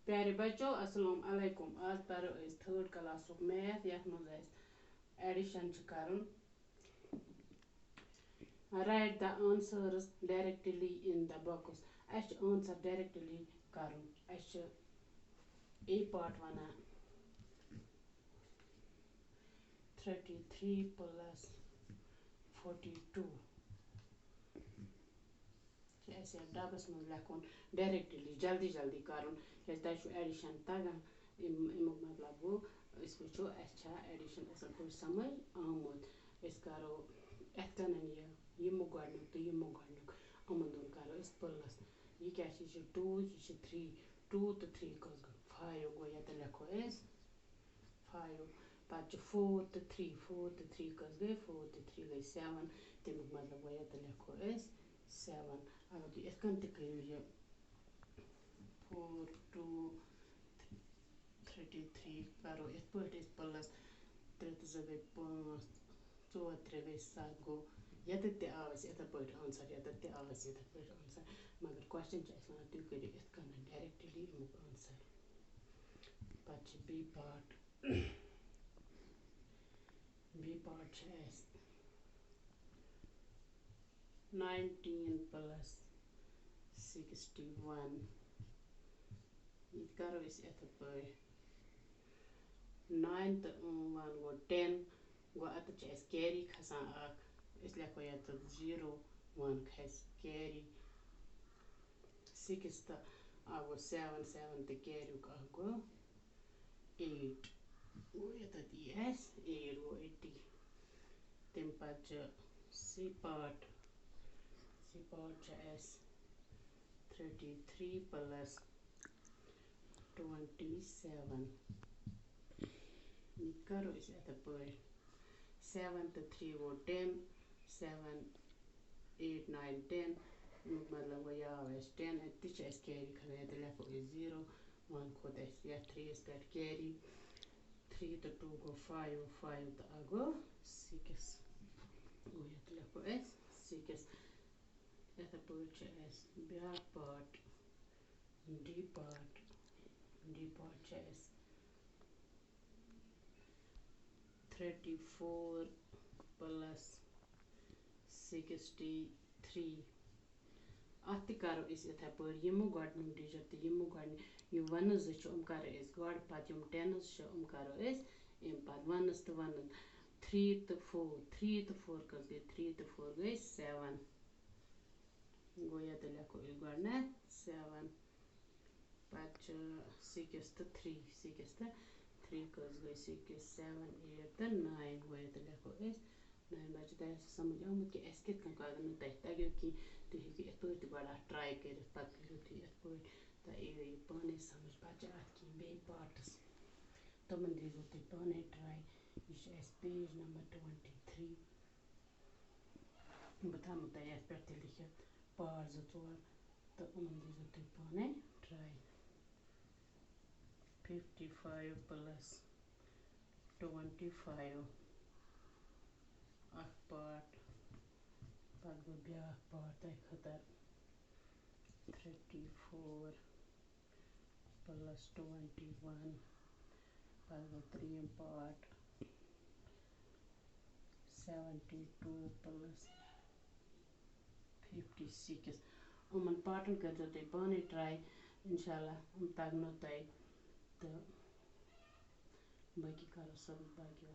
प्यारे बच्चों अस्सलाम अलैकुम। आज पढ़ो अस थर्ड क्लास मैथ यथ मज एडिशन करन। Write the answers directly in the box. Answer directly करन। ए पार्ट वन 33 plus 42 डबस मज लेखन डायरेक्टली जल्दी जल्दी कर एडिशन तगान अमुक मतलब गो वो एडिशन असल पे समझ आमुत करो एन यमुक गोडनुक तो यमुक गोडनुक अमन दोन करो प्लस यह क्या 2 यह 3 2 तो 3 कस गो 5 गो ये लिखो 5 पे 4 तो 3 4 तो 3 कस गई 4 तो 3 गई 7 तमुक मतलब गो ये लिखो 7 अगर तुम इतन तू 4 2 33 करो इत पे प्लस 3 तो 2 गई 5 4 3 गई 7 गो ये इत पे आंसर ये इत पे आंसर मगर क्वेश्चन वन तुम करो इतन डायरेक्टली अमुक आंसर पे B part B part 19 plus 61 ये करो इत पे 9 तो 1 गो 10 गो अत कैरी खसान लिखो ये 0 1 खस कैरी 6 तो गो 7 7 तो कैरी गो 8 गो ये 8 गो 80 तम पे सी पार्ट 33 plus 27 ये करो इत पे 7 तो 3 गो 10 7 8 9 10 मतलब गो यह 10 तह कैरी खान ये लिखो 0 1 खोत 3 पे कैरी 3 तो 2 गो 5 5 तो गो 6 गो ये लिखो 6 इत पे ब्या पार्ट डी पार्ट 34 plus 63 अत करो इथे पे यमुक गोडनुक डिजिट तो यमुक गोड यम वन जो करो गोड पे यम टेन्स करो पे वनस तो वन 3 तो 4 कस गई 3 तो 4 गई 7 गो ये लिखो गोडन 7 पे 6 तो 3 3 कस गई 6 7 8 तो 9 गो ये लिखो 9 बच्चे तह समझ आमुत कि कित अगर तुम तगो कि तुम हेको इत पे गो ट्राई कर पे करो तुम इत पे यह पाने समझ बच्चे अत कह बे पार्टस तमन दीजो तुम पाने ट्राई यह पेज नंबर 23 बह थो तुम ये पे लिखित पार्ट 2 4 तो उन दीजो तुम पाने ट्राई 55 plus 25 अख पार्ट पे गो ब्या पार्ट तह खतर 34 plus 21 पे गो त्रीम पार्ट 72 plus 56 उमन पार्टन कर तुम पाने ट्राई इंशाल्लाह तगनो तह तो बाकी करो सब बाकी